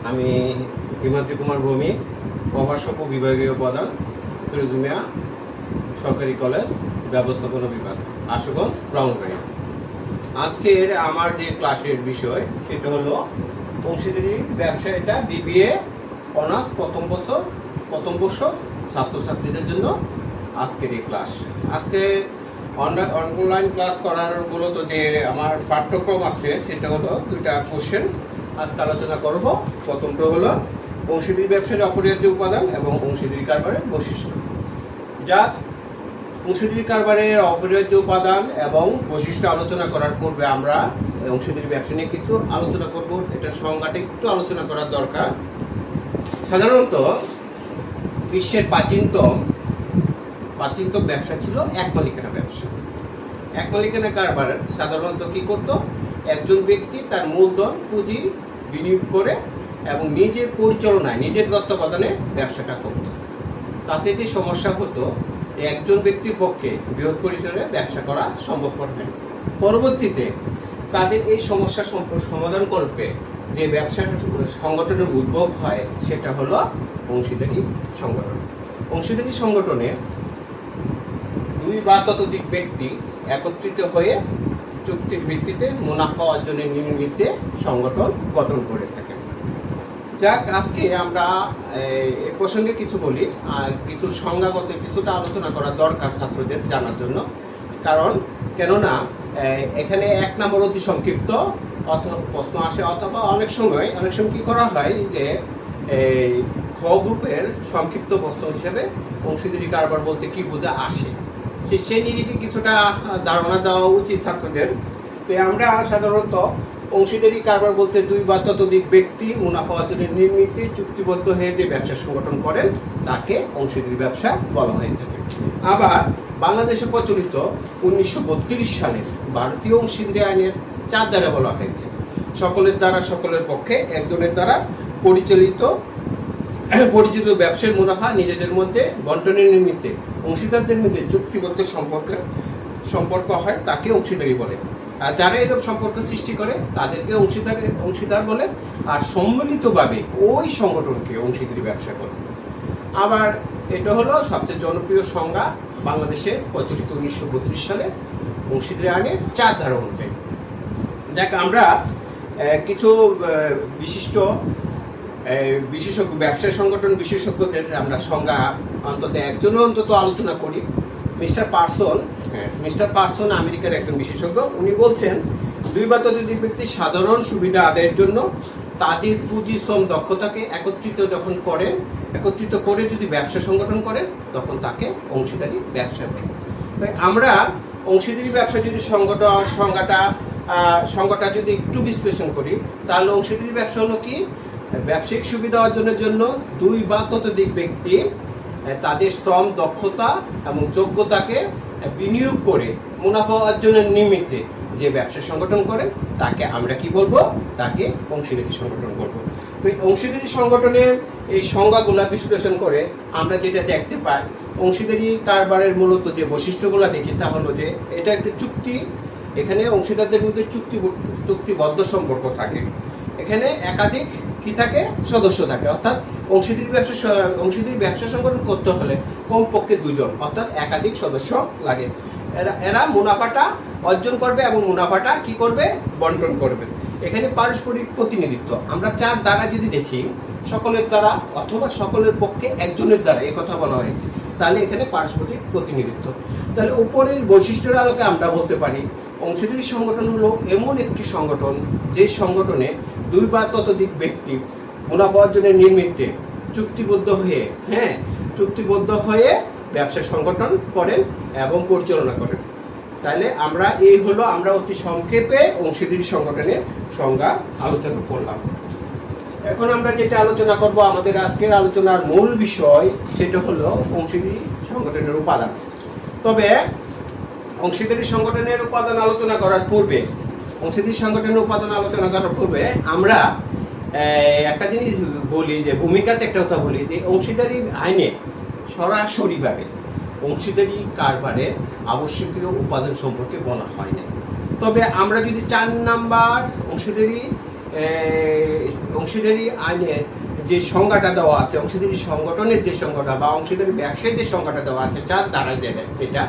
আমি হিমাদ্রি কুমার ভৌমিক, প্রভাষক ও বিভাগীয় প্রধান, ফিরোজ মিয়া সরকারি কলেজ, ব্যবস্থাপনা বিভাগ, আশুগঞ্জ, ব্রাহ্মণবাড়িয়া। আজকের আমার যে ক্লাসের বিষয় সেটা হলো অংশীদারি ব্যবসা। এটা বিবিএ অনার্স প্রথম বর্ষ ছাত্রছাত্রীদের জন্য আজকের এই ক্লাস। আজকে অনলাইন ক্লাস করার মূলত যে আমার পাঠ্যক্রম আছে সেটা হলো দুইটা কোশ্চেন আজকে আলোচনা করব। প্রথমটা হলো অংশীদারি ব্যবসার অপরিহার্য উপাদান এবং অংশীদারি কারবারের বৈশিষ্ট্য। যা অংশীদারি কারবারের অপরিহার্য উপাদান এবং বৈশিষ্ট্য আলোচনা করার পূর্বে আমরা অংশীদারি ব্যবসা নিয়ে কিছু আলোচনা করব। এটা সংজ্ঞাটা একটু আলোচনা করার দরকার। সাধারণত বিশ্বের প্রাচীনতম ব্যবসা ছিল এক মালিকানা ব্যবসা। এক মালিকানা কারবার সাধারণত কি করত? একজন ব্যক্তি তার মূলধন পুঁজি বিনিয়োগ করে এবং নিজের পরিচালনায় নিজের তত্ত্বাবধানে ব্যবসাটা করত। তাতে যে সমস্যা হতো, একজন ব্যক্তির পক্ষে বৃহৎ পরিসরে ব্যবসা করা সম্ভবপর হয়। পরবর্তীতে তাদের এই সমস্যা সমাধান করতে যে ব্যবসা সংগঠনের উদ্ভব হয় সেটা হলো অংশীদারি সংগঠন। অংশীদারি সংগঠনে দুই বা ততোধিক ব্যক্তি একত্রিত হয়ে চুক্তির ভিত্তিতে মুনাফা অর্জনের নিমিত্তে সংগঠন গঠন করে থাকে। যাক, আজকে আমরা এ প্রসঙ্গে কিছু বলি, আর কিছু সংজ্ঞাগত কিছুটা আলোচনা করা দরকার ছাত্রদের জানার জন্য। কেননা এখানে এক নম্বর অতি সংক্ষিপ্ত প্রশ্ন আসে, অথবা অনেক সময় কি করা হয় যে খ গ্রুপের সংক্ষিপ্ত প্রশ্ন হিসেবে অংশীদারি কারবার বলতে কি বোঝা আসে, সে নিরিখে কিছুটা ধারণা দেওয়া উচিত ছাত্রদের। তো আমরা সাধারণত অংশীদারি কারবার বলতে দুই বা ততোধিক ব্যক্তি মুনাফা অর্জনের নিমিত্তে চুক্তিবদ্ধ হয়ে যে ব্যবসা সংগঠন করেন তাকে অংশীদারি ব্যবসা বলা হয়ে থাকে। আবার বাংলাদেশে প্রচলিত 1932 সালের ভারতীয় অংশীদারি আইনের 4 ধারা বলা হয়েছে, সকলের পক্ষে একজনের দ্বারা পরিচিত ব্যবসার মুনাফা নিজেদের মধ্যে বন্টনের নিমিত্তে অংশীদারদের মধ্যে চুক্তিবদ্ধ সম্পর্ক হয় তাকে অংশীদারি বলে। আর যারা এসব সম্পর্ক সৃষ্টি করে তাদেরকে অংশীদার বলে, আর সম্মিলিতভাবে ওই সংগঠনকে অংশীদারি ব্যবসা বলে। আবার এটা হলো সবচেয়ে জনপ্রিয় সংজ্ঞা বাংলাদেশে প্রচলিত 1932 সালে অংশীদারি আইনের 4 ধারা অনুযায়ী। যাক, আমরা কিছু বিশেষজ্ঞ ব্যবসা সংগঠন বিশেষজ্ঞদের আমরা সংজ্ঞা অন্তত আলোচনা করি। মিস্টার পার্সন আমেরিকার একজন বিশেষজ্ঞ। উনি বলছেন, দুই বা ততোধিক ব্যক্তি সাধারণ সুবিধা আদায়ের জন্য তাদের পুঁজি শ্রম দক্ষতাকে একত্রিত করে যদি ব্যবসা সংগঠন করেন তখন তাকে অংশীদারি ব্যবসা বলে। তাই আমরা অংশীদারি ব্যবসা যদি সংজ্ঞাটা যদি একটু বিশ্লেষণ করি, তাহলে অংশীদারি ব্যবসা হলো কি? ব্যবসায়িক সুবিধা অর্জনের জন্য দুই বা ততোধিক ব্যক্তি তাদের শ্রম দক্ষতা এবং যোগ্যতাকে বিনিয়োগ করে মুনাফা অর্জনের নিমিত্তে যে ব্যবসা সংগঠন করেন তাকে আমরা কি বলবো? তাকে অংশীদারি সংগঠন বলবো। তো অংশীদারি সংগঠনের এই সংজ্ঞাগুলা বিশ্লেষণ করে আমরা যেটা দেখতে পাই, অংশীদারি কারবারের মূলত যে বৈশিষ্ট্যগুলো দেখি তা হলো যে এটা একটি চুক্তি। এখানে অংশীদারদের মধ্যে চুক্তিবদ্ধ সম্পর্ক থাকে। এখানে একাধিক সদস্য থাকে, অর্থাৎ অংশীদারি ব্যবসা সংগঠন করতে হলে কমপক্ষে 2 জন, অর্থাৎ একাধিক সদস্য লাগে। এরা মুনাফাটা অর্জন করবে এবং মুনাফাটা কি করবে? বন্টন করবে। এখানে পারস্পরিক প্রতিনিধিত্ব আমরা 4 দ্বারা যদি দেখি, সকলের দ্বারা অথবা সকলের পক্ষে একজনের দ্বারা এই কথা বলা হয়েছে, তাহলে এখানে পারস্পরিক প্রতিনিধিত্ব। তাহলে উপরের বৈশিষ্ট্যের আলোকে আমরা বলতে পারি অংশীদারি সংগঠন হলো এমন একটি সংগঠন যে সংগঠনে দুই বা ততোধিক ব্যক্তি মুনাফা অর্জনের নিমিত্তে চুক্তিবদ্ধ হয়ে ব্যবসা সংগঠন করেন এবং পরিচালনা করেন। তাহলে আমরা অতি সংক্ষেপে অংশীদারি সংগঠনের সংজ্ঞা আলোচনা করলাম। এখন আমরা যেটা আলোচনা করব, আমাদের আজকের আলোচনার মূল বিষয়, সেটা হলো অংশীদারি সংগঠনের উপাদান। তবে অংশীদারি সংগঠনের উপাদান আলোচনা করার পূর্বে আমরা একটা জিনিস বলি, যে ভূমিকাতে একটা কথা বলি, যে অংশীদারি আইনে সরাসরিভাবে অংশীদারি কারবারে আবশ্যকীয় উপাদান সম্পর্কে বলা হয় না। তবে আমরা যদি 4 নাম্বার অংশীদারি অংশীদারি আইনের যে সংজ্ঞাটা দেওয়া আছে, অংশীদারি সংগঠনের যে সংজ্ঞাটা বা অংশীদারি ব্যবসায় যে সংজ্ঞাটা দেওয়া আছে, যার দ্বারা যেটা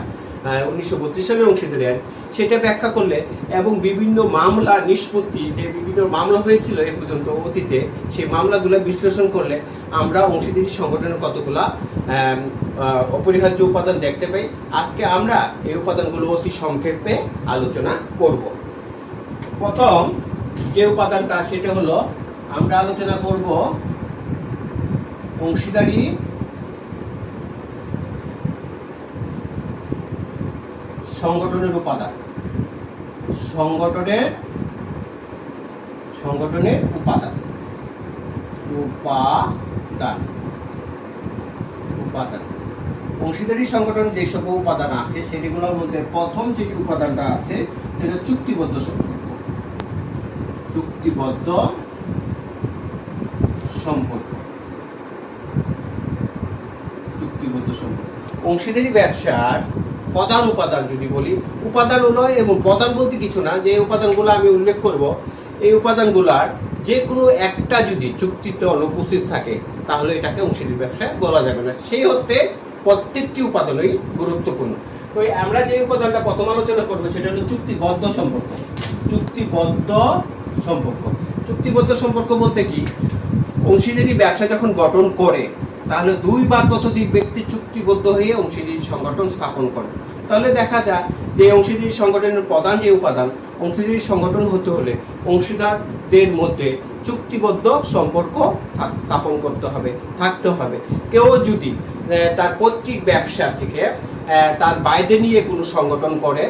1932 সালের অংশীদারি আইন, সেটা ব্যাখ্যা করলে এবং বিভিন্ন মামলা নিষ্পত্তি, যে বিভিন্ন মামলা হয়েছিল এ পর্যন্ত অতীতে, সেই মামলাগুলো বিশ্লেষণ করলে আমরা অংশীদারি সংগঠনের কতগুলা অপরিহার্য উপাদান দেখতে পাই। আজকে আমরা এই উপাদানগুলো অতি সংক্ষেপে আলোচনা করব। প্রথম যে উপাদানটা সেটা হলো, আমরা আলোচনা করব অংশীদারি সংগঠনের উপাদান। সংগঠনের উপাদান অংশীদারি সংগঠন যেসব উপাদান আছে সেগুলোর মধ্যে প্রথম যে উপাদানটা আছে সেটা চুক্তিবদ্ধ সম্পর্ক। চুক্তিবদ্ধ সম্পর্ক অংশীদারি ব্যবসার প্রধান উপাদান যদি বলি, উপাদান নয় এবং প্রধান বলতে কিছু না, যে উপাদানগুলো আমি উল্লেখ করব, এই উপাদানগুলার যে কোনো একটা যদি চুক্তিতে অনুপস্থিত থাকে তাহলে এটাকে অংশীদারি ব্যবসা বলা যাবে না। সেই অর্থে প্রত্যেকটি উপাদানই গুরুত্বপূর্ণ। তো আমরা যে উপাদানটা প্রথম আলোচনা করবো সেটা হলো চুক্তিবদ্ধ সম্পর্ক। চুক্তিবদ্ধ সম্পর্ক বলতে কি, অংশীদারি ব্যবসা যখন গঠন করে তাহলে দুই বা ততোধিক ব্যক্তি চুক্তিবদ্ধ হয়ে অংশীদারি সংগঠন স্থাপন করে। তাহলে দেখা যায় যে অংশীদারি সংগঠনের প্রধান যে উপাদান, অংশীদারি সংগঠন হতে হলে অংশীদারদের মধ্যে চুক্তিবদ্ধ সম্পর্ক স্থাপন থাকতে হবে। কেউ যদি তার পৈতৃক ব্যবসা থেকে তার বাইরে নিয়ে কোনো সংগঠন করে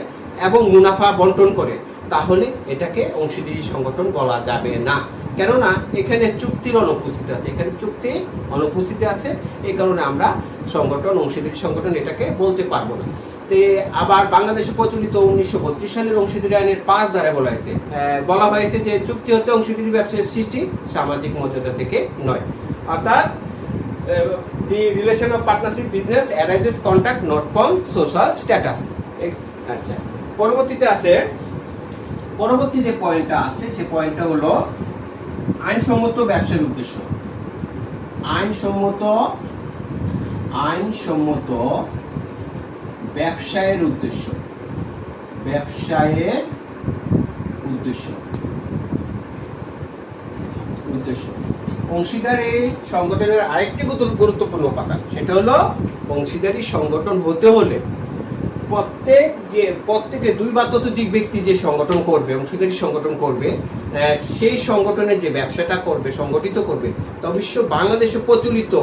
এবং মুনাফা বন্টন করে, তাহলে এটাকে অংশীদারি সংগঠন বলা যাবে না। কেননা এখানে চুক্তির অনুপস্থিতি আছে, এই কারণে আমরা অংশীদারি সংগঠন এটাকে বলতে পারবো না। আবার বাংলাদেশে প্রচলিত 1932 সালের অংশীদারি আইনের 5 ধারায় বলা হয়েছে যে চুক্তি হতে অংশীদারি ব্যবসার সৃষ্টি সামাজিক মর্যাদা থেকে নয়, অর্থাৎ the relation of partnership business arises contract not from social status। আচ্ছা, পরবর্তী যে পয়েন্টটা আছে সে পয়েন্টটা হলো আইনসম্মত ব্যবসার উদ্দেশ্য। আইনসম্মত ব্যবসায়ের উদ্দেশ্য। অংশীদারি সংগঠনের আরেকটি গুরুত্বপূর্ণ উপাদান, সেটা হলো অংশীদারি সংগঠন হতে হলে প্রত্যেকে দুই বা ততোধিক ব্যক্তি যে সংগঠন করবে, অংশীদারি সংগঠন করবে, সেই সংগঠনের যে ব্যবসাটা করবে, সংগঠিত করবে, তা অবশ্য বাংলাদেশে প্রচলিত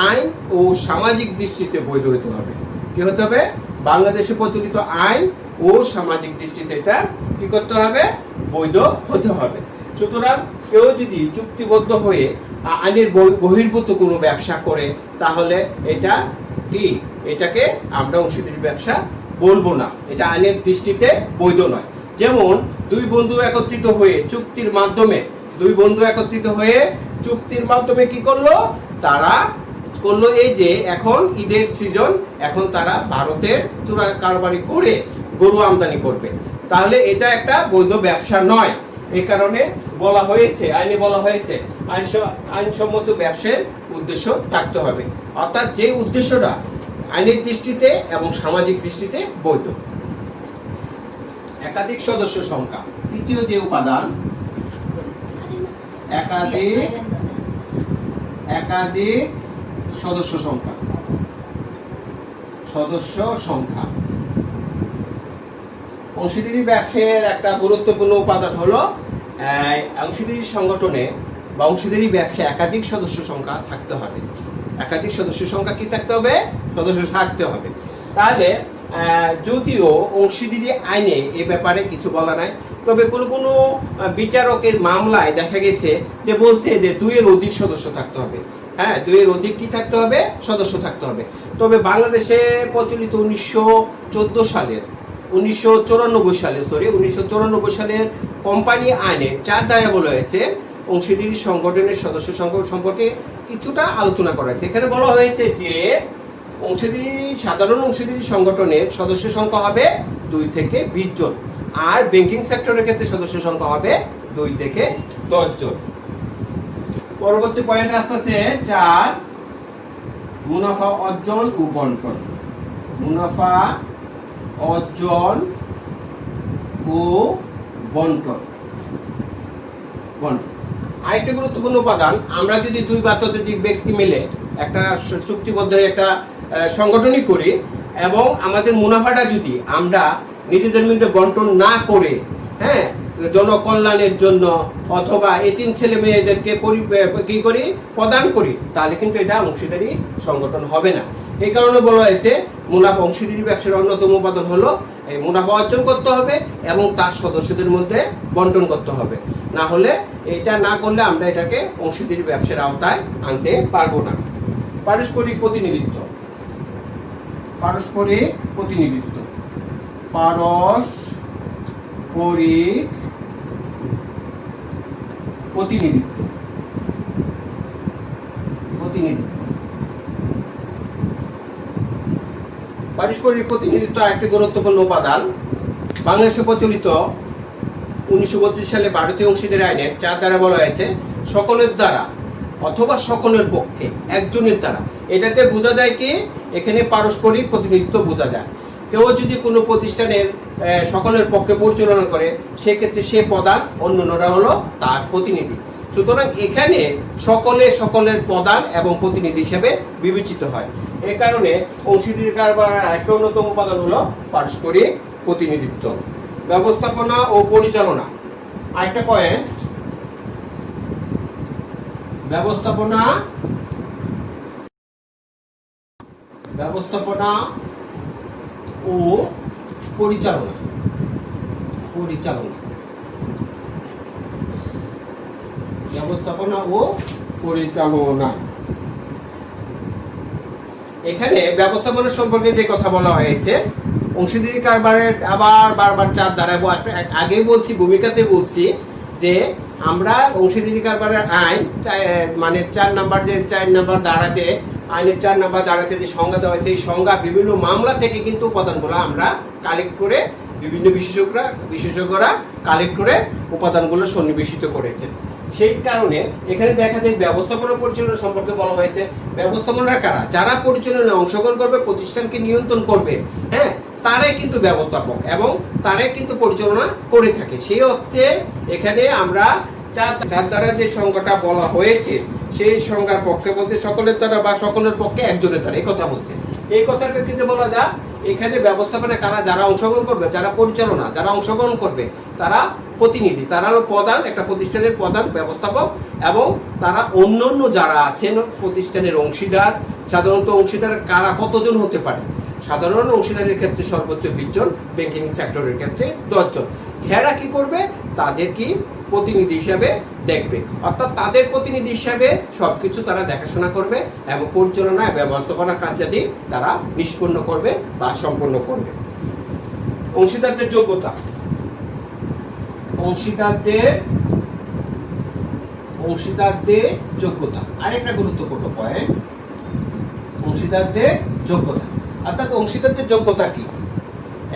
আইন ও সামাজিক দৃষ্টিতে বৈধ হতে হবে। কি হতে হবে? বাংলাদেশে প্রচলিত আইন ও সামাজিক দৃষ্টিতে এটা কি করতে হবে? বৈধ হতে হবে। সুতরাং কেউ যদি চুক্তিবদ্ধ হয়ে আইনের বহির্ভূত কোনো ব্যবসা করে তাহলে এটাকে আমরা অংশীদারি ব্যবসা বলবো না, এটা আইনের দৃষ্টিতে বৈধ নয়। যেমন দুই বন্ধু একত্রিত হয়ে চুক্তির মাধ্যমে কি করলো? তারা করলো এই যে এখন ঈদের সিজন, এখন তারা ভারতের চোরা কারবারি করে গরু আমদানি করবে, তাহলে এটা একটা বৈধ ব্যবসা নয়। এই কারণে আইনে বলা হয়েছে আইনসম্মত ব্যবসার উদ্দেশ্য থাকতে হবে, অর্থাৎ যে উদ্দেশ্যটা আইনের দৃষ্টিতে এবং সামাজিক দৃষ্টিতে বৈধ। একাধিক সদস্য সংখ্যা, তৃতীয় যে উপাদান, একাধিক সদস্য সংখ্যা। অংশীদারি ব্যবসায়ের একটা গুরুত্বপূর্ণ উপাদান হলো অংশীদারি সংগঠনে বা অংশীদারি ব্যবসায় একাধিক সদস্য সংখ্যা থাকতে হবে। একাধিক সদস্য সংখ্যা কি থাকতে হবে? সদস্য থাকতে হবে। তাহলে যদিও অংশীদারি আইনে এ ব্যাপারে কিছু বলা নাই, তবে কোনো বিচারকের মামলায় দেখা গেছে যে বলছে যে 2 এর অধিক সদস্য থাকতে হবে। হ্যাঁ, 2 এর অধিক কি থাকতে হবে? সদস্য থাকতে হবে। তবে বাংলাদেশে প্রচলিত 1994 সালের কোম্পানি আইনে 4 ধারায় বলা হয়েছে অংশীদারি সংগঠনের সদস্য সংখ্যা সম্পর্কে কিছুটা আলোচনা করা হয়েছে। এখানে বলা হয়েছে যে সাধারণ অংশীদারি সংগঠনের সদস্য সংখ্যা হবে 2 থেকে 20 জন, আর ব্যাংকিং সেক্টরের ক্ষেত্রে সদস্য সংখ্যা হবে 2 থেকে 10 জন। পরবর্তী পয়েন্ট আসতেছে 4 মুনাফা অর্জন ও বন্টন। মুনাফা অর্জন ও বন্টন। আরেকটা গুরুত্বপূর্ণ উপাদান, আমরা যদি 2 বা ততোধিক ব্যক্তি মিলে একটা চুক্তিবদ্ধ একটা সংগঠনই করি এবং আমাদের মুনাফাটা যদি আমরা নিজেদের মধ্যে বন্টন না করে, হ্যাঁ, জনকল্যাণের জন্য অথবা এতিম ছেলে মেয়েদেরকে কি করি প্রদান করি, তাহলে কিন্তু এটা অংশীদারি সংগঠন হবে না। এই কারণে বলা হয়েছে মুনাফা অংশীদারি ব্যবসার অন্যতম উপাদান হলো এই মুনাফা অর্জন করতে হবে এবং তার সদস্যদের মধ্যে বন্টন করতে হবে। না হলে এটা না করলে আমরা এটাকে অংশীদারি ব্যবসার আওতায় আনতে পারবো না। পারস্পরিক প্রতিনিধিত্ব। পারস্পরিক প্রতিনিধিত্ব। পারস্পরিক প্রতিনিধিত্ব। প্রতিনিধিত্ব। পারস্পরিক প্রতিনিধিত্ব একটি গুরুত্বপূর্ণ উপাদান। বাংলাদেশে প্রচলিত 1932 সালে ভারতীয় অংশীদারি আইনের 4 দ্বারা বলা হয়েছে সকলের দ্বারা অথবা সকলের পক্ষে একজনের দ্বারা। এটাতে বোঝা যায় কি, এখানে পারস্পরিক প্রতিনিধিত্ব বোঝা যায়। কেউ যদি কোনো প্রতিষ্ঠানের সকলের পক্ষে পরিচালনা করে, সেক্ষেত্রে সে প্রধান, অন্যরা হলো তার প্রতিনিধি। সুতরাং এখানে সকলের প্রধান এবং প্রতিনিধি হিসেবে বিবেচিত হয়। এই কারণে অংশীদারি কারবারের একটা অন্যতম উপাদান হলো পারস্পরিক প্রতিনিধিত্ব। ব্যবস্থাপনা ও পরিচালনা আরেকটা পয়েন্ট। ব্যবস্থাপনা ও পরিচালনা। ব্যবস্থাপনা ও পরিচালনা। এখানে ব্যবস্থাপনা সম্পর্কে যে কথা বলা হয়েছে, অংশীদারি কারবারের আবার বারবার 4 ধারা, আগেই বলছি, ভূমিকাতে বলছি যে আমরা অংশীদারি কারবারের আইন মানে 4 নাম্বার ধারাতে, আইনের 4 নাম্বার ধারাতে যে সংজ্ঞা দেওয়া হয়েছে, এই সংজ্ঞা বিভিন্ন মামলা থেকে কিন্তু উপাদানগুলো আমরা কালেক্ট করে, বিভিন্ন বিশেষজ্ঞরা কালেক্ট করে উপাদানগুলো সন্নিবেশিত করেছেন। সেই কারণে এখানে দেখা যায় ব্যবস্থাপনা পরিচালনা সম্পর্কে বলা হয়েছে ব্যবস্থাপনা কারা, যারা পরিচালনায় অংশগ্রহণ করবে, প্রতিষ্ঠানকে নিয়ন্ত্রণ করবে, হ্যাঁ, তারাই কিন্তু ব্যবস্থাপক এবং তারাই কিন্তু পরিচালনা করে থাকে। সেই অর্থে এখানে আমরা 4 দ্বারা যে সংজ্ঞাটা বলা হয়েছে, সেই সংজ্ঞার পক্ষে বলতে সকলের দ্বারা বা সকলের পক্ষে একজনের দ্বারা, এই কথা বলছে। এই কথার ক্ষেত্রে বলা যায় এখানে ব্যবস্থাপনা কারা, যারা অংশগ্রহণ করবে, যারা পরিচালনা, যারা অংশগ্রহণ করবে, তারা প্রতিনিধি, তারা হলো প্রধান, একটা প্রতিষ্ঠানের প্রধান ব্যবস্থাপক, এবং তারা অন্যান্য যারা আছেন প্রতিষ্ঠানের অংশীদার। সাধারণত অংশীদার কারা কতজন হতে পারে? সাধারণ অংশীদারের ক্ষেত্রে সর্বোচ্চ 20 জন, ব্যাংকিং সেক্টরের ক্ষেত্রে 10 জন। এরা কি করবে? তাদের কি প্রতিনিধি হিসাবে দেখবে, অর্থাৎ তাদের প্রতিনিধি হিসাবে সবকিছু তারা দেখাশোনা করবে এবং পরিচালনা ব্যবস্থাপনার কার্যাদি তারা নিষ্পন্ন করবে বা সম্পন্ন করবে। অংশীদারদের যোগ্যতা। অংশীদারদের যোগ্যতা আরেকটা গুরুত্বপূর্ণ পয়েন্ট। অংশীদারদের যোগ্যতা অর্থাৎ অংশীদারদের যোগ্যতা কি?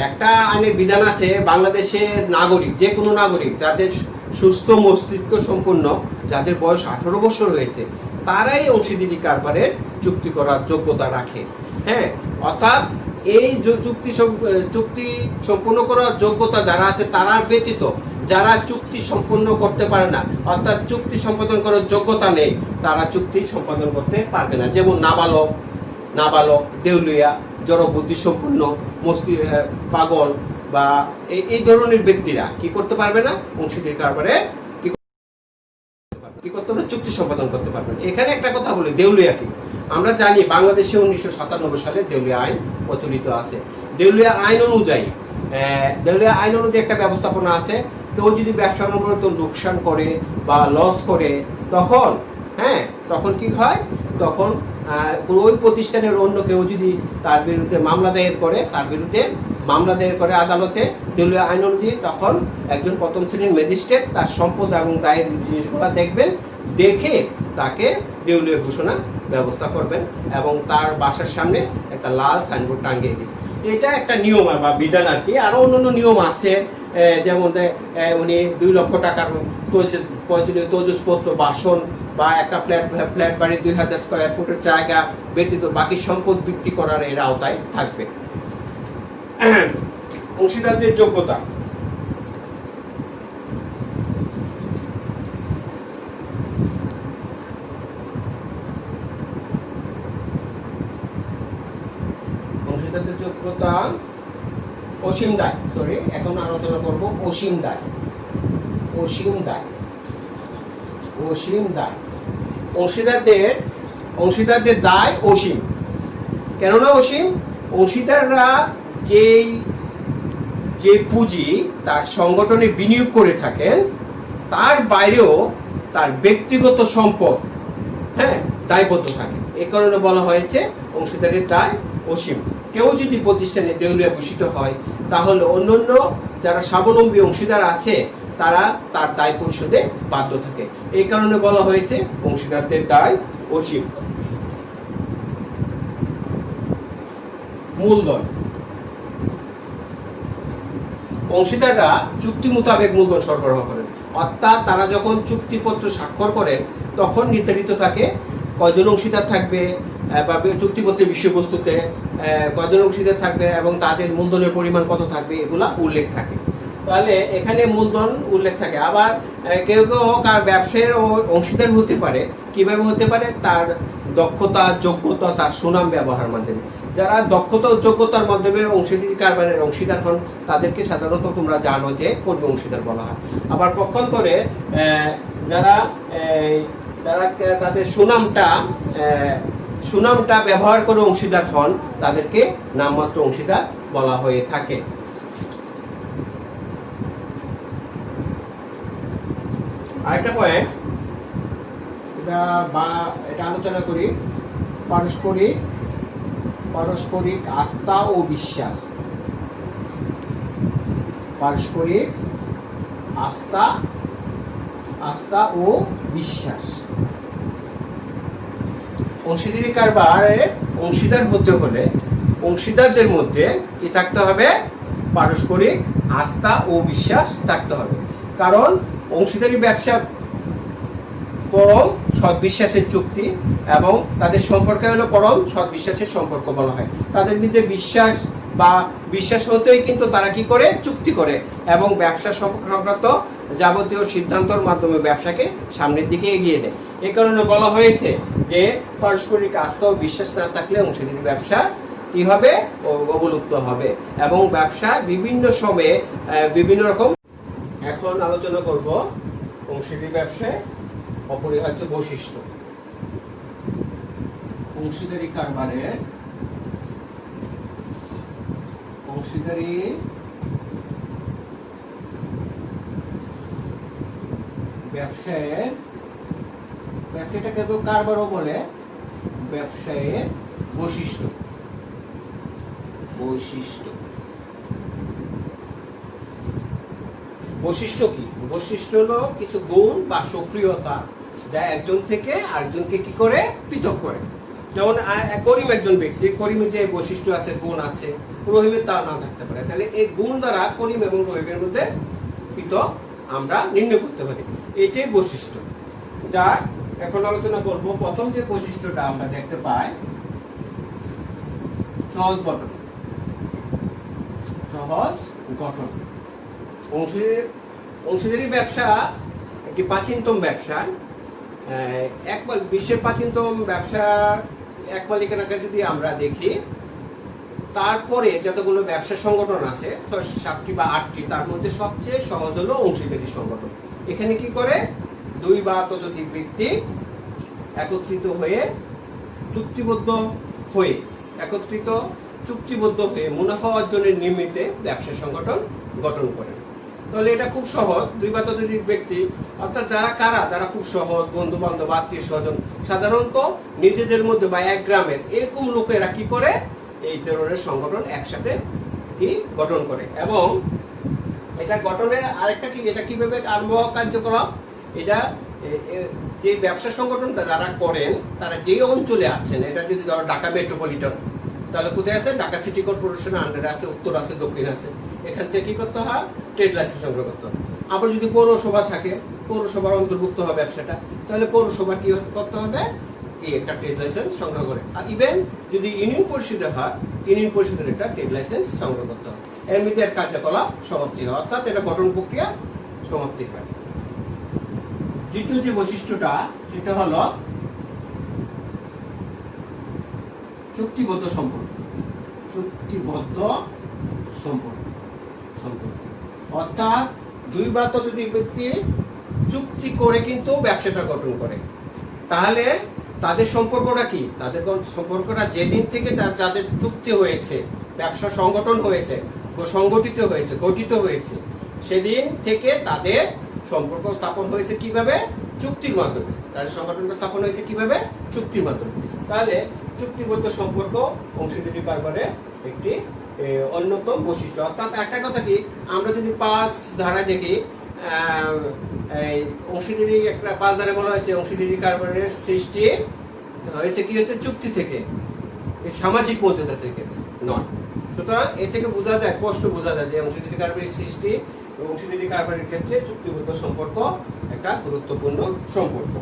একটা আইনের বিধান আছে, বাংলাদেশের নাগরিক, যে কোনো নাগরিক যাদের সুস্থ মস্তিষ্ক সম্পন্ন, যাদের বয়স 18 বছর হয়েছে, তারাই অংশীদারি কারবারের চুক্তি করার যোগ্যতা রাখে। হ্যাঁ, অর্থাৎ এই চুক্তি সম্পূর্ণ করার যোগ্যতা যারা আছে, তারা ব্যতীত যারা চুক্তি সম্পন্ন করতে পারে না, অর্থাৎ চুক্তি সম্পাদন করার যোগ্যতা নেই, তারা চুক্তি সম্পাদন করতে পারবে না। যেমন নাবালক, দেউলিয়া, জড় বুদ্ধি সম্পূর্ণ, পাগল বা এই ধরনের ব্যক্তিরা কি করতে পারবে না? অংশীদারি কারবারে কি করতে পারবে? চুক্তি সম্পাদন করতে পারবে না। এখানে একটা কথা বলি, দেউলিয়া কি? আমরা জানি বাংলাদেশে 1997 সালে দেউলিয়া আইন প্রচলিত আছে। দেউলিয়া আইন অনুযায়ী একটা ব্যবস্থাপনা আছে। কেউ যদি ব্যবসা তো লোকসান করে বা লস করে, তখন কি হয়? তখন ওই প্রতিষ্ঠানের অন্য কেউ যদি তার বিরুদ্ধে মামলা দায়ের করে আদালতে দেউলিয়া আইন অনুযায়ী, তখন একজন প্রথম শ্রেণীর ম্যাজিস্ট্রেট তার সম্পদ এবং দায়ের জিনিসগুলো দেখবেন, দেখে তাকে দেউলিয়া ঘোষণা ব্যবস্থা করবেন এবং তার বাসার সামনে একটা লাল সাইনবোর্ড টাঙিয়ে দিবেন। এটা একটা নিয়ম বা বিধান আর কি। আরো অন্যান্য নিয়ম আছে, যেমন উনি 2 লক্ষ টাকার প্রয়োজনীয় তৈজসপত্র, বাসন বা একটা ফ্ল্যাট বাড়ির 2000 স্কয়ার ফুটের জায়গা ব্যতীত বাকি সম্পদ বিক্রি করার এর আওতায় থাকবে। অংশীদারদের যোগ্যতা। অংশীদারদের যোগ্যতা অসীম দায়, সরি এখন আলোচনা করব অসীম দায়। অসীম দায়, অসীম দায়। অংশীদারদের দায় অসীম। কেননা অসীম? অংশীদাররা যে পুঁজি তার সংগঠনে বিনিয়োগ করে থাকেন তার বাইরেও তার ব্যক্তিগত সম্পদ দায়বদ্ধ থাকে। এ কারণে বলা হয়েছে অংশীদারের দায় অসীম। কেউ যদি প্রতিষ্ঠানে দেউলিয়া ঘোষিত হয় তাহলে অন্যান্য যারা স্বাবলম্বী অংশীদার আছে তারা তার দায় পরিশোধে বাধ্য থাকে। এই কারণে বলা হয়েছে অংশীদারদের দায় অসীম। মূলধন। অংশীদাররা চুক্তি মোতাবেক মূলধন সরবরাহ করেন, অর্থাৎ তারা যখন চুক্তিপত্র স্বাক্ষর করেন তখন নির্ধারিত থাকে কয়জন অংশীদার থাকবে বা চুক্তিপত্রের বিষয়বস্তুতে কয়জন অংশীদার থাকবে এবং তাদের মূলধনের পরিমাণ কত থাকবে এগুলা উল্লেখ থাকে। তাহলে এখানে মূলধন উল্লেখ থাকে। আবার কেউ কেউ হোক আর ব্যবসায়ের অংশীদার হতে পারে। কিভাবে হতে পারে? তার দক্ষতা, যোগ্যতা, তার সুনাম ব্যবহার মাধ্যমে। যারা দক্ষতা ও যোগ্যতার মাধ্যমে অংশীদারি কারবারের অংশীদার হন তাদেরকে সাধারণত তোমরা জানো যে কর্মী অংশীদার বলা হয়। আবার পক্ষান্তরে যারা তাদের সুনামটা ব্যবহার করে অংশীদার হন তাদেরকে নামমাত্র অংশীদার বলা হয়ে থাকে। আরেকটা পয়েন্ট এটা আলোচনা করি, পারস্পরিক আস্থা ও বিশ্বাস। পারস্পরিক আস্থা ও বিশ্বাস। অংশীদারি কারবারে অংশীদার হতে হলে অংশীদারদের মধ্যে কি থাকতে হবে? পারস্পরিক আস্থা ও বিশ্বাস থাকতে হবে। কারণ অংশীদারি ব্যবসা পরম সৎবিশ্বাসের চুক্তি এবং তাদের সম্পর্কে হলো পরম সৎবিশ্বাসের সম্পর্ক বলা হয়। তাদের মধ্যে বিশ্বাস হতেই কিন্তু তারা কি করে? চুক্তি করে এবং ব্যবসা সংক্রান্ত যাবতীয় সিদ্ধান্তের মাধ্যমে ব্যবসাকে সামনের দিকে এগিয়ে দেয়। এ কারণে বলা হয়েছে যে পারস্পরিক আস্থা ও বিশ্বাস না থাকলে অংশীদারি ব্যবসা কি হবে? অবলুপ্ত হবে এবং ব্যবসা বিভিন্ন সময়ে বিভিন্ন রকম। এখন আলোচনা করব অংশীদারি ব্যবসায় অপরিহার্য বৈশিষ্ট্য। অংশীদারি কারবারে ব্যবসাটাকে তো কারবারও বলে। ব্যবসায়ের বৈশিষ্ট্য কি? বৈশিষ্ট্য হলো কিছু গুণ বা সক্রিয়তা যা একজন থেকে আরেকজনকে কি করে? পৃথক করে। যেমন করিম একজন ব্যক্তি, করিমের যে বৈশিষ্ট্য আছে, গুণ আছে, রহিমের তা না থাকতে পারে। তাহলে এই গুণ দ্বারা করিম এবং রহিমের মধ্যে পৃথক আমরা নির্ণয় করতে পারি। এটাই বৈশিষ্ট্য। যা এখন আলোচনা করব। প্রথম যে বৈশিষ্ট্যটা আমরা দেখতে পাই, সহজ গঠন। অংশীদারি ব্যবসা একটি প্রাচীনতম ব্যবসা। বিশ্বের প্রাচীনতম ব্যবসার এক মালিকানাকে যদি আমরা দেখি, তারপরে যতগুলো ব্যবসা সংগঠন আছে 7টি বা 8টি, তার মধ্যে সবচেয়ে সহজ হলো অংশীদারি সংগঠন। এখানে কি করে? 2 বা ততোধিক ব্যক্তি একত্রিত হয়ে চুক্তিবদ্ধ হয়ে মুনাফা অর্জনের নিমিত্তে ব্যবসা সংগঠন গঠন করে। তাহলে এটা খুব সহজ। 2 বা ততোধিক ব্যক্তি অর্থাৎ যারা খুব সহজ, বন্ধু বান্ধব, আত্মীয় স্বজন, সাধারণত নিজেদের মধ্যে বা এক গ্রামের এরকম লোকেরা কি করে? এই ধরনের সংগঠন একসাথে কি গঠন করে। এবং এটা গঠনের আরেকটা কি, এটা কিভাবে আরম্ভ কার্যকলাপ, এটা যে ব্যবসা সংগঠনটা যারা করেন তারা যে অঞ্চলে আছেন, এটা যদি ধরো ঢাকা মেট্রোপলিটন, তাহলে কোথায় আছে? ঢাকা সিটি কর্পোরেশনের আন্ডারে আছে, উত্তর আছে, দক্ষিণ আছে। এখান থেকে কি করতে হয়? ট্রেড লাইসেন্স সংগ্রহ করতে হয়। আবার যদি পৌরসভা থাকে, পৌরসভার অন্তর্ভুক্ত হবে ব্যবসাটা, তাহলে পৌরসভা কি করতে হবে, কি একটা ট্রেড লাইসেন্স সংগ্রহ করে। আর ইভেন যদি ইউনিয়ন পরিষদে হয়, ইউনিয়ন পরিষদের একটা ট্রেড লাইসেন্স সংগ্রহ করতে হবে। এর মধ্যে এর কার্যকলাপ সমাপ্তি হয়, অর্থাৎ এটা গঠন প্রক্রিয়া সমাপ্তি হয়। দ্বিতীয় যে বৈশিষ্ট্যটা সেটা হলো চুক্তিবদ্ধ সম্পর্ক। চুক্তিবদ্ধ সম্পর্ক অর্থাৎ দুই বা ততোধিক ব্যক্তি চুক্তি করে কিন্তু ব্যবসাটা গঠন করে। তাহলে তাদের সম্পর্কটা কি, তাদের সম্পর্কটা যেদিন থেকে যাদের চুক্তি হয়েছে, ব্যবসা সংগঠন হয়েছে, সংগঠিত হয়েছে, গঠিত হয়েছে, সেদিন থেকে তাদের সম্পর্ক স্থাপন হয়েছে কিভাবে, চুক্তির মাধ্যমে। তাদের সংগঠনটা স্থাপন হয়েছে কিভাবে, চুক্তির মাধ্যমে। তাহলে চুক্তিবদ্ধ সম্পর্ক অংশীদারি কারবারের একটি অন্যতম বৈশিষ্ট্য। অর্থাৎ একটা কথা কি, আমরা যদি 5 ধারা দেখি, অংশীদারি একটা 5 ধারা বলা হয়েছে অংশীদারি কারবারের সৃষ্টি হয়েছে কি হচ্ছে, চুক্তি থেকে, সামাজিক মর্যাদা থেকে নয়। সুতরাং এ থেকে বোঝা যায়, স্পষ্ট বোঝা যায় যে অংশীদারি কারবারের সৃষ্টি, অংশীদারি কারবারের ক্ষেত্রে চুক্তিবদ্ধ সম্পর্ক একটা গুরুত্বপূর্ণ সম্পর্ক।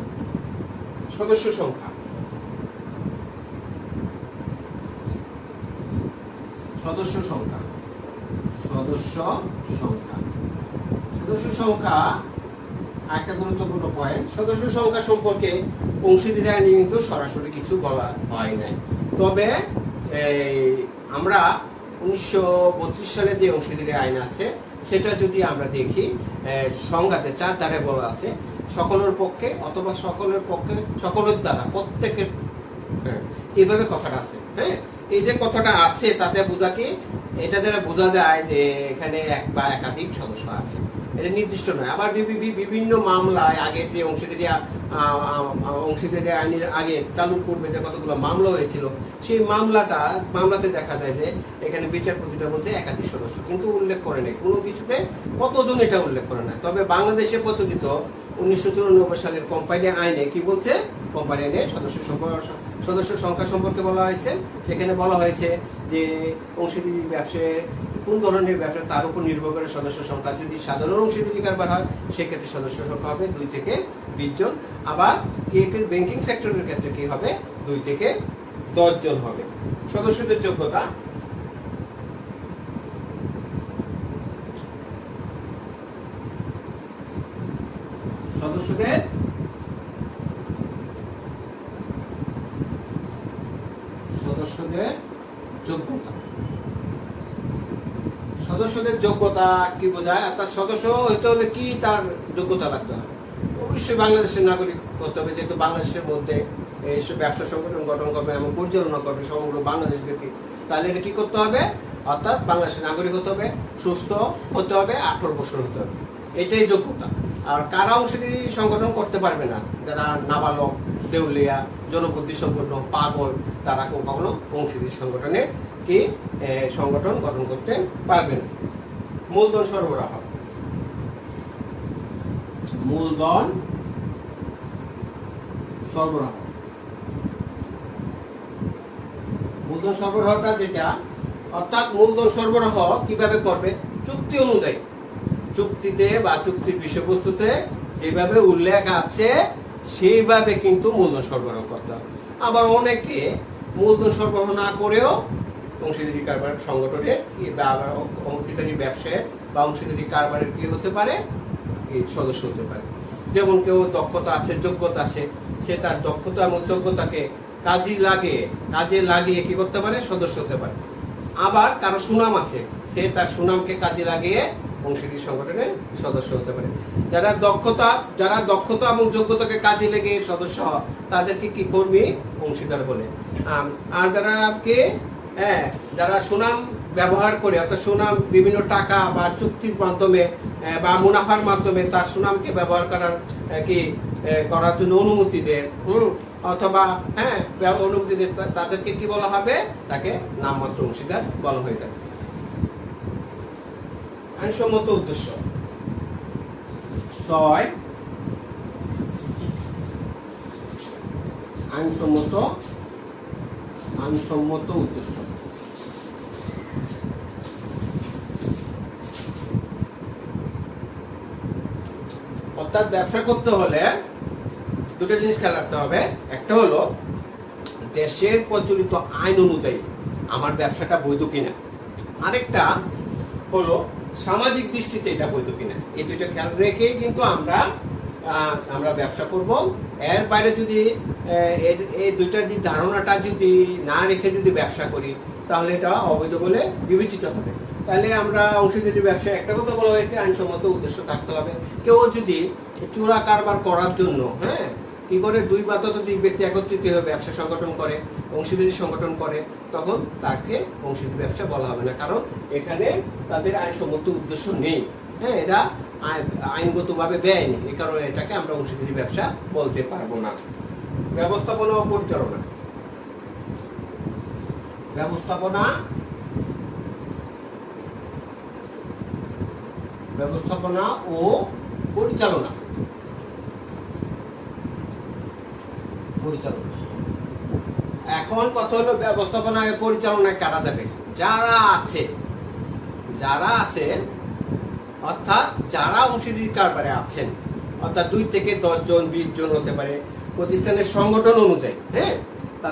সদস্য সংখ্যা। সদস্য সংখ্যা একটা গুরুত্বপূর্ণ পয়েন্ট। সদস্য সংখ্যা সম্পর্কে অংশীদারি আইনে কিন্তু সরাসরি কিছু বলা হয় নাই। তবে আমরা 1932 সালে যে অংশীদারি আইন আছে সেটা যদি আমরা দেখি, সংজ্ঞাতে 4 ধারায় বলা আছে সকলের পক্ষে অথবা সকলের পক্ষে, সকলের দ্বারা, প্রত্যেকের, এইভাবে কথাটা আছে। হ্যাঁ, এই যে কথাটা আছে তাতে বোঝা কি, এটা দ্বারা বোঝা যায় যে এখানে এক বা একাধিক সদস্য আছে, এটা নির্দিষ্ট নয়। আবার বিভিন্ন মামলায় আগের যে অংশীদারি আইনের আগে চালু করবে যে কতগুলো মামলা হয়েছিল, সেই মামলাতে দেখা যায় যে এখানে বিচারপতিটা বলছে একাধিক সদস্য, কিন্তু উল্লেখ করে নেই কোনো কিছুতে কতজন, এটা উল্লেখ করে না। তবে বাংলাদেশে প্রচলিত 1994 সালের কোম্পানি আইনে কি বলছে, কোম্পানি আইনে সদস্য সংখ্যা সম্পর্কে বলা হয়েছে। সেখানে বলা হয়েছে যে অংশীদারি ব্যবসায় কোন ধরনের ব্যবসা তার উপর নির্ভর করে সদস্য সংখ্যা। যদি সাধারণ অংশীদারি কারবার হয় সেক্ষেত্রে সদস্য সংখ্যা হবে 2 থেকে 20 জন। আবার ব্যাংকিং সেক্টরের ক্ষেত্রে কি হবে, 2 থেকে 10 জন হবে। সদস্যদের যোগ্যতা। সদস্যদের যোগ্যতা। সদস্যদের যোগ্যতা কি বোঝায়, অর্থাৎ সদস্য হইতে হলে কি তার যোগ্যতা লাগতে হবে। অবশ্যই বাংলাদেশের নাগরিক হতে হবে, যেহেতু বাংলাদেশের মধ্যে এইসব ব্যবসা সংগঠন গঠন করবে এবং পরিচালনা করবে সমগ্র বাংলাদেশ থেকে। তাহলে এটা কি করতে হবে, অর্থাৎ বাংলাদেশের নাগরিক হতে হবে, সুস্থ হতে হবে, 18 বছর হতে হবে, এটাই যোগ্যতা। আর কারা অংশীদারি সংগঠন করতে পারবে না, যারা নাবালক, দেউলিয়া, জনবুদ্ধি সম্পন্ন, পাগল, তারা কখনো অংশীদারি সংগঠনের সংগঠন গঠন করতে পারবে না। মূলধন সরবরাহ। মূলধন সরবরাহটা যেটা, অর্থাৎ মূলধন সরবরাহ কিভাবে করবে, চুক্তি অনুযায়ী, চুক্তিতে বা চুক্তির বিষয়বস্তুতে যেভাবে উল্লেখ আছে সেইভাবে কিন্তু মূলধন সরবরাহ করতে হবে। আবার অনেকে মূলধন সরবরাহ না করেও অংশীদারি কারবার সংগঠনের বা অংশীদারি ব্যবসায়ের বা অংশীদারি কারবারের কি হতে পারে, সদস্য হতে পারে। যেমন কেউ দক্ষতা আছে, যোগ্যতা আছে, সে তার দক্ষতা এবং যোগ্যতাকে কাজে লাগিয়ে কি করতে পারে, সদস্য হতে পারে। আবার কারো সুনাম আছে, সে তার সুনামকে কাজে লাগিয়ে অংশীদারি সংগঠনের সদস্য হতে পারে। যারা দক্ষতা এবং যোগ্যতাকে কাজে লেগে সদস্য হয় তাদেরকে কি কর্মী অংশীদার বলে। আর যারা সুনাম ব্যবহার করে, অর্থাৎ সুনাম বিভিন্ন টাকা বা চুক্তির মাধ্যমে বা মুনাফার মাধ্যমে তার সুনামকে ব্যবহার করার জন্য অনুমতি দেয়, অথবা অনুমতি দেয়, তাদেরকে কি বলা হবে, তাকে নামমাত্র অংশীদার বলা হয়ে থাকে। আইনসম্মত উদ্দেশ্য। 6 আইনসম্মত উদ্দেশ্য। অর্থাৎ ব্যবসা করতে হলে দুটো জিনিস খেয়াল রাখতে হবে। একটা হলো দেশের প্রচলিত আইন অনুযায়ী আমার ব্যবসাটা বৈধ কিনা, আরেকটা হলো সামাজিক দৃষ্টিতে এটা বৈধ কিনা। এই দুইটা খেয়াল রেখেই কিন্তু আমরা ব্যবসা করব। এর বাইরে যদি এই দুইটা যে ধারণাটা যদি না রেখে যদি ব্যবসা করি তাহলে এটা অবৈধ বলে বিবেচিত হবে। তাহলে আমরা অংশীদারি ব্যবসায় একটা কথা বলা হয়েছে, আইনসম্মত উদ্দেশ্য থাকতে হবে। কেউ যদি চোরা কারবার করার জন্য কি করে 2 বা ততোধিক ব্যক্তি একত্রিত হয়ে ব্যবসা সংগঠন করে, অংশীদারি সংগঠন করে, তখন তাকে অংশীদারি ব্যবসা বলা হবে না, কারণ এখানে তাদের আইনসম্মত উদ্দেশ্য নেই। এরা আইনগতভাবে বেআইনি, এই কারণে এটাকে আমরা অংশীদারি ব্যবসা বলতে পারবো না। ব্যবস্থাপনা ও পরিচালনা। ব্যবস্থাপনা ও পরিচালনা। এখন কথা হলো ব্যবস্থাপনা ও পরিচালনায় কারা যাবে? যারা আছে অর্থাৎ যারা অংশীদারি কারবারে আছেন, অর্থাৎ 2 থেকে 10 জন 20 জন হতে পারে প্রতিষ্ঠানের সংগঠন অনুযায়ী।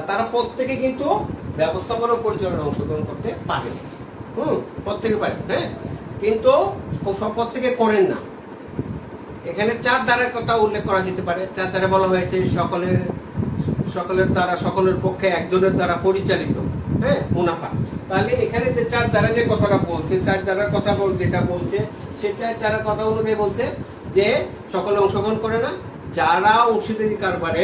তারা প্রত্যেকে কিন্তু ব্যবস্থাপনা ও পরিচালনায় অংশগ্রহণ করতে পারে। প্রত্যেকে পারে, কিন্তু সব প্রত্যেকে করেন না। এখানে 4 ধারার কথা উল্লেখ করা যেতে পারে। 4 ধারা বলা হয়েছে সকলের পক্ষে একজনের দ্বারা পরিচালিত মুনাফা। তাহলে এখানে যে 4 ধারা যে কথাটা বলছে, 4 ধারার কথা যেটা বলছে, সেই 4 ধারার কথা অনুযায়ী বলছে যে সকলে অংশগ্রহণ করে না। যারা অংশীদারি কারবারে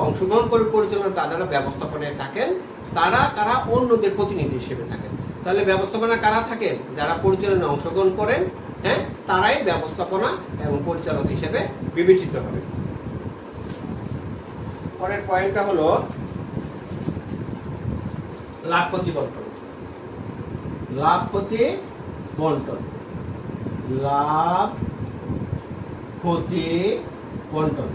অংশগ্রহণ করে পরিচালনা তারা ব্যবস্থাপনায় থাকেন, তারা অন্যদের প্রতিনিধি হিসেবে থাকেন। তাহলে ব্যবস্থাপনা কারা থাকে? যারা পরিচালনায় অংশগ্রহণ করেন, তারাই ব্যবস্থাপনা এবং পরিচালক হিসেবে বিবেচিত হবে। পরের পয়েন্টটা হলো লাভ ক্ষতি বন্টন। লাভ ক্ষতি বন্টন।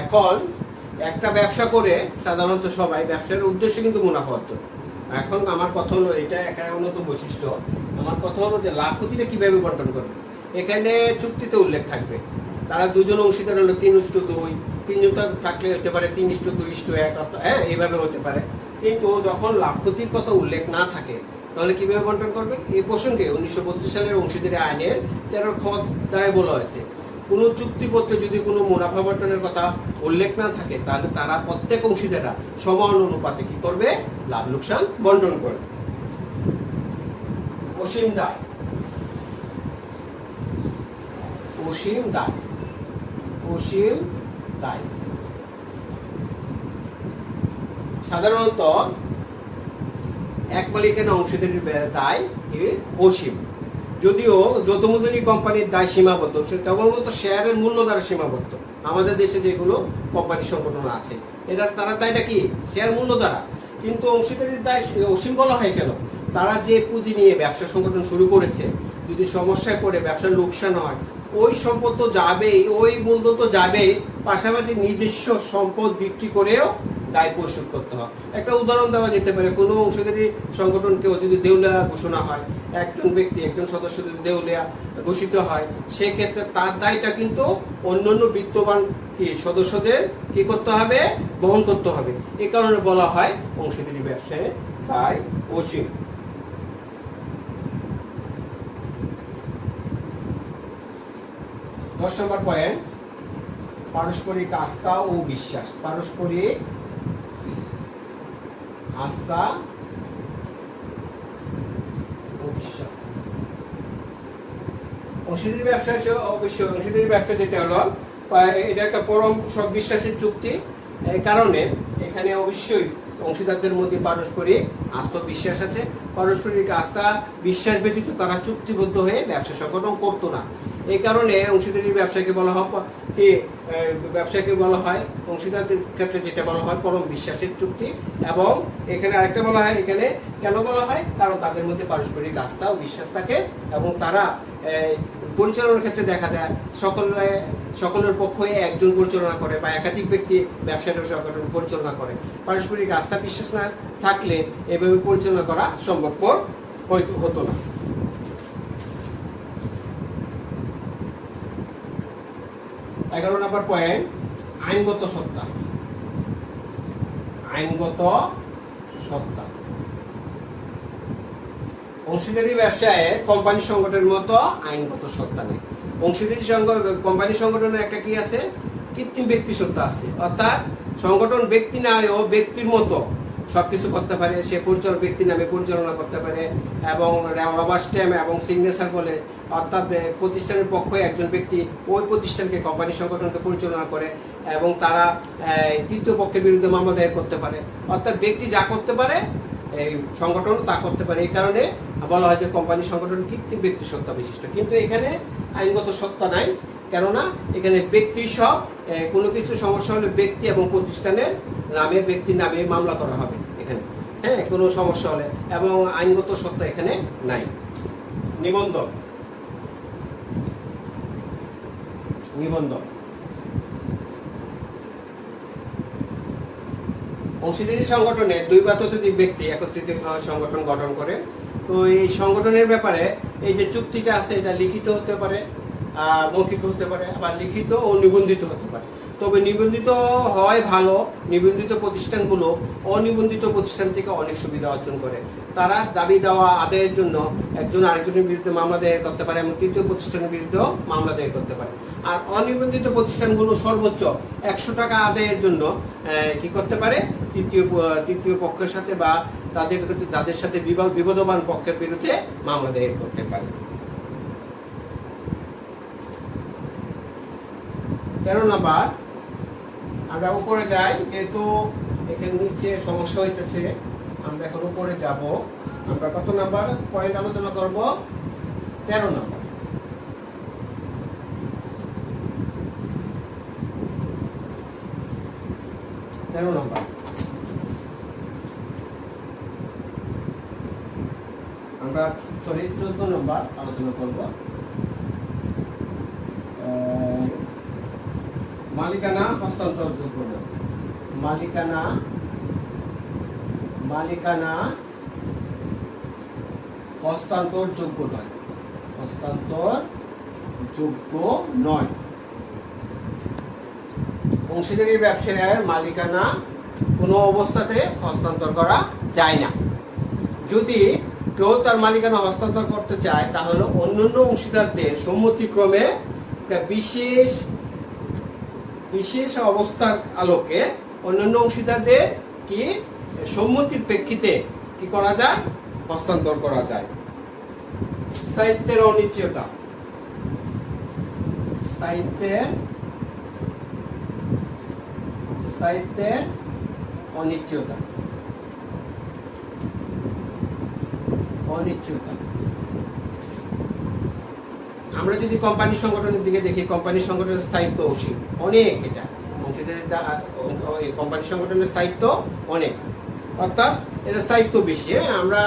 এখন একটা ব্যবসা করে সাধারণত সবাই ব্যবসার উদ্দেশ্য কিন্তু মুনাফা অর্জন। এখন আমার কথা হলো, এটা একটা উন্নত বৈশিষ্ট্য। আমার কথা হলো যে লাভ ক্ষতিটা কিভাবে বন্টন করবে। এখানে চুক্তিতে উল্লেখ থাকবে তারা 2 জন অংশীদার হলো 3:2, 3 জন থাকলে হতে পারে 3:2:1, এইভাবে হতে পারে। কিন্তু যখন লাভ ক্ষতির কথা উল্লেখ না থাকে তাহলে কিভাবে বন্টন করবেন? এই প্রসঙ্গে 1932 সালের অংশীদারি আইনের 13 খ দ্বারাই বলা হয়েছে, কোনো চুক্তিপত্রে যদি কোনো মুনাফা বন্টনের কথা উল্লেখ না থাকে তাহলে তারা প্রত্যেক অংশীদাররা সমান অনুপাতে কি করবে? লাভ লোকসান বন্টন করবে। অসীম দায়। সাধারণত এক মালিকানা অংশীদারির দায় অসীম, যদিও যৌথ মূলধনী কোম্পানির দায় সীমাবদ্ধ। কেবলমাত্র শেয়ারের মূল্য দ্বারা সীমাবদ্ধ। আমাদের দেশে যেগুলো কোম্পানি সংগঠন আছে তারা দায়টা কি? শেয়ার মূল্য দ্বারা। কিন্তু অংশীদারির দায় অসীম বলা হয় কেন? তারা যে পুঁজি নিয়ে ব্যবসা সংগঠন শুরু করেছে, যদি সমস্যায় পড়ে ব্যবসার লোকসান হয়, ওই সম্পদ তো যাবেই, ওই মূলধন তো যাবেই, পাশাপাশি নিজস্ব সম্পদ বিক্রি করেও দায় পরিশোধ করতে হয়। একটা উদাহরণ দেওয়া যেতে পারে, কোনো অংশীদারি সংগঠনকেও যদি দেউলিয়া ঘোষণা হয়, একজন সদস্য যদি দেউলিয়া ঘোষিত হয়, সেক্ষেত্রে তার দায়টা কিন্তু অন্যান্য বিত্তবান সদস্যদের কি করতে হবে? বহন করতে হবে। এই কারণে বলা হয় অংশীদারি ব্যবসায় দায় অসীম। 10 নম্বর পয়েন্ট, পারস্পরিক আস্থা ও বিশ্বাস। পারস্পরিক আস্থা ও বিশ্বাস। অংশীদারি ব্যবসা যেটা হলো, এটা একটা পরম সব বিশ্বাসের চুক্তি। এই কারণে এখানে অবশ্যই অংশীদারদের মধ্যে পারস্পরিক আস্থা বিশ্বাস আছে। পারস্পরিক আস্থা বিশ্বাস ব্যতীত তারা চুক্তিবদ্ধ হয়ে ব্যবসা সংগঠন করতো না। এই কারণে অংশীদারি ব্যবসাকে বলা হয় অংশীদারদের ক্ষেত্রে যেটা বলা হয় পরম বিশ্বাসের চুক্তি। এবং এখানে আরেকটা বলা হয়, এখানে কেন বলা হয়? কারণ তাদের মধ্যে পারস্পরিক আস্থা ও বিশ্বাস থাকে এবং তারা পরিচালনার ক্ষেত্রে দেখা যায় সকলের পক্ষে একজন পরিচালনা করে বা একাধিক ব্যক্তি ব্যবসাটা সংগঠন পরিচালনা করে। পারস্পরিক আস্থা বিশ্বাস না থাকলে এভাবে পরিচালনা করা সম্ভবপর হতো না। 11 নম্বর পয়েন্ট, আইনগত সত্তা। আইনগত সত্তা। অংশীদারি ব্যবসায় কোম্পানি সংগঠনের মতো আইনগত সত্তা নেই। অংশীদারি কোম্পানি সংগঠনের একটা কি আছে, কৃত্রিম ব্যক্তি সত্তা আছে। অর্থাৎ সংগঠন ব্যক্তি না হয়েও ব্যক্তির মতো সবকিছু করতে পারে। সে ব্যক্তি নামে পরিচালনা করতে পারে এবং রবার স্ট্যাম্প এবং সিগনেচার বলে, অর্থাৎ প্রতিষ্ঠানের পক্ষে একজন ব্যক্তি ওই প্রতিষ্ঠানকে কোম্পানি সংগঠনকে পরিচালনা করে এবং তারা তৃতীয় পক্ষের বিরুদ্ধে মামলা দায়ের করতে পারে। অর্থাৎ ব্যক্তি যা করতে পারে এই সংগঠন তা করতে পারে। এই কারণে বলা হয় যে কোম্পানি সংগঠন কৃত্রিম ব্যক্তি সত্তা বিশিষ্ট। কিন্তু এখানে আইনগত সত্তা নাই, কেননা এখানে ব্যক্তি সব কোনো কিছু সমস্যা হলে ব্যক্তি এবং প্রতিষ্ঠানের নামে, ব্যক্তির নামে মামলা করা হবে এখানে, হ্যাঁ, কোনো সমস্যা হলে, এবং আইনগত সত্তা এখানে নাই। নিবন্ধন। নিবন্ধন অংশীদারি সংগঠনে 2 বা ততোধিক ব্যক্তি একত্রিত সংগঠন গঠন করে। তো এই সংগঠনের ব্যাপারে এই যে চুক্তিটা আছে এটা লিখিত হতে পারে, মৌখিক হতে পারে, আবার লিখিত ও নিবন্ধিত হতে পারে। তবে নিবন্ধিত হয় ভালো। নিবন্ধিত প্রতিষ্ঠানগুলো অনিবন্ধিত প্রতিষ্ঠান থেকে অনেক সুবিধা অর্জন করে। তারা দাবি দেওয়া আদায়ের জন্য একজন আরেকজনের বিরুদ্ধে মামলা দায়ের করতে পারে এবং তৃতীয় প্রতিষ্ঠানের বিরুদ্ধেও মামলা দায়ের করতে পারে। আর অনিবন্ধিত প্রতিষ্ঠানগুলো সর্বোচ্চ 100 টাকা আদায়ের জন্য কি করতে পারে, তৃতীয় পক্ষের সাথে বা যাদের সাথে বিবাদমান পক্ষের বিরুদ্ধে মামলা দায়ের করতে পারে। 13 নম্বর, আমরা উপরে যাই, যেহেতু এখানে নিচে সমস্যা হইতেছে, আমরা এখন উপরে যাব। আমরা কত নাম্বার পয়েন্ট আলোচনা করব? 13 নম্বর। আমরা 14 নম্বর আলোচনা করব। মালিকানা হস্তান্তরযোগ্য নয়। মালিকানা হস্তান্তরযোগ্য নয়। হস্তান্তরযোগ্য নয়। অংশীদারি ব্যবসায়ের মালিকানা কোনো অবস্থাতে হস্তান্তর করা যায় না। যদি কেউ তার মালিকানা হস্তান্তর করতে চায় তাহলে অন্যান্য অংশীদারদের সম্মতিক্রমে একটা বিশেষ অবস্থার আলোকে অন্যান্য অংশীদারদের কি সম্মতির প্রেক্ষিতে কি করা যায়, হস্তান্তর করা যায়। স্থায়িত্বের অনিশ্চয়তা। স্থায়িত্বের অনিশ্চয়তা। আমরা যদি কোম্পানি সংগঠনের দিকে দেখি, কোম্পানি সংগঠনের স্থায়িত্ব অসীম, অনেক। এটা কোম্পানি সংগঠনের স্থায়িত্ব অনেক, অর্থাৎ এটা স্থায়িত্ব বেশি। আমরা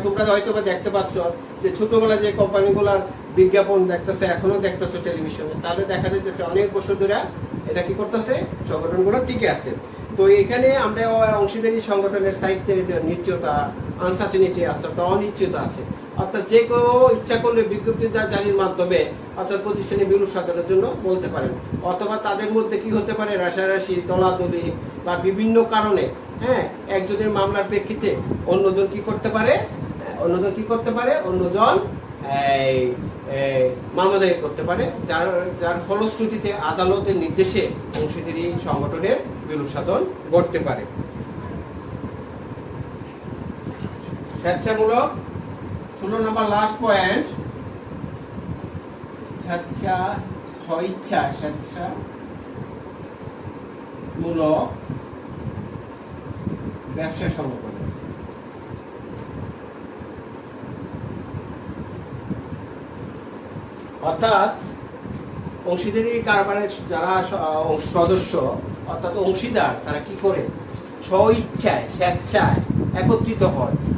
তোমরা হয়তো দেখতে পাচ্ছ যে ছোটবেলায় যে কোম্পানিগুলোর বিজ্ঞাপন দেখতেছে, এখনো দেখতেছো টেলিভিশনে, তাহলে দেখা যাচ্ছে অনেক বছর ধরে এটা কি করতেছে, সংগঠনগুলো টিকে আছে। তো এখানে আমরা অংশীদারি সংগঠনের স্থায়িত্বের নিশ্চয়তা, আনসার্টেনিটি অর্থাৎ অনিশ্চয়তা আছে। অর্থাৎ যে কেউ ইচ্ছা করলে বিজ্ঞপ্তি জারির মাধ্যমে অর্থাৎ প্রতিষ্ঠানে বিলুপ সাধনের জন্য বলতে পারেন, অথবা তাদের মধ্যে কি হতে পারে, রাশারাশি, দলাদলি বা বিভিন্ন কারণে, হ্যাঁ, একজনের মামলার প্রেক্ষিতে অন্যজন কি করতে পারে, অন্যজন মামলা দায়ের করতে পারে, যার ফলশ্রুতিতে আদালতের নির্দেশে অংশীদারি সংগঠনের বিলুপ সাধন ঘটতে পারে। স্বেচ্ছামূলক 16 নম্বর লাস্ট পয়েন্ট, স্বেচ্ছামূলক ব্যবসা সংগঠন। অর্থাৎ অংশীদারি কারবারের যারা সদস্য অর্থাৎ অংশীদার, তারা কি করে, স্বেচ্ছায়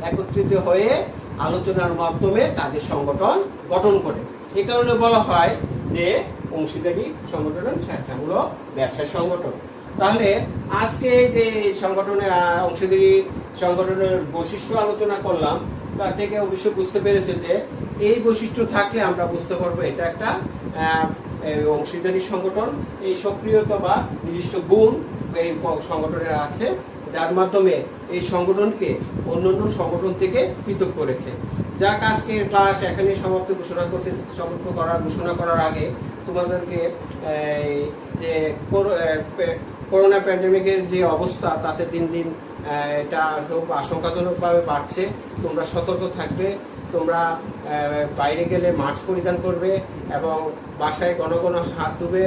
একত্রিত হয়ে আলোচনার মাধ্যমে তাদের সংগঠন গঠন করে। এই কারণে বলা হয় যে অংশীদারি সংগঠন স্বেচ্ছামূলক ব্যবসা সংগঠন। তাহলে আজকে যে অংশীদারি সংগঠনের বৈশিষ্ট্য আলোচনা করলাম, তার থেকে অবশ্যই বুঝতে পেরেছে যে এই বৈশিষ্ট্য থাকলে আমরা বুঝতে পারবো এটা একটা অংশীদারি সংগঠন। এই সক্রিয়তা বা নিজস্ব গুণ এই সংগঠনের আছে, যার মাধ্যমে এই সংগঠনকে অন্যান্য সংগঠন থেকে পৃথক করেছে। যাক, আজকের ক্লাস এখানে সমাপ্ত ঘোষণা করার আগে তোমাদেরকে যে করোনা প্যান্ডেমিকের যে অবস্থা, তাতে দিন দিন এটা খুব আশঙ্কাজনকভাবে বাড়ছে। তোমরা সতর্ক থাকবে। তোমরা বাইরে গেলে মাস্ক পরিধান করবে এবং বাসায় ঘন ঘন হাত ধুবে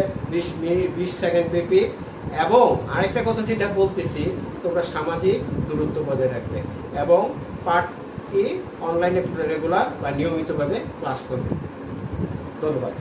20 সেকেন্ড ব্যাপী। এবং আরেকটা কথা যেটা বলতেছি, তোমরা সামাজিক দূরত্ব বজায় রাখবে এবং অনলাইনে রেগুলার বা নিয়মিতভাবে ক্লাস করবে। ধন্যবাদ।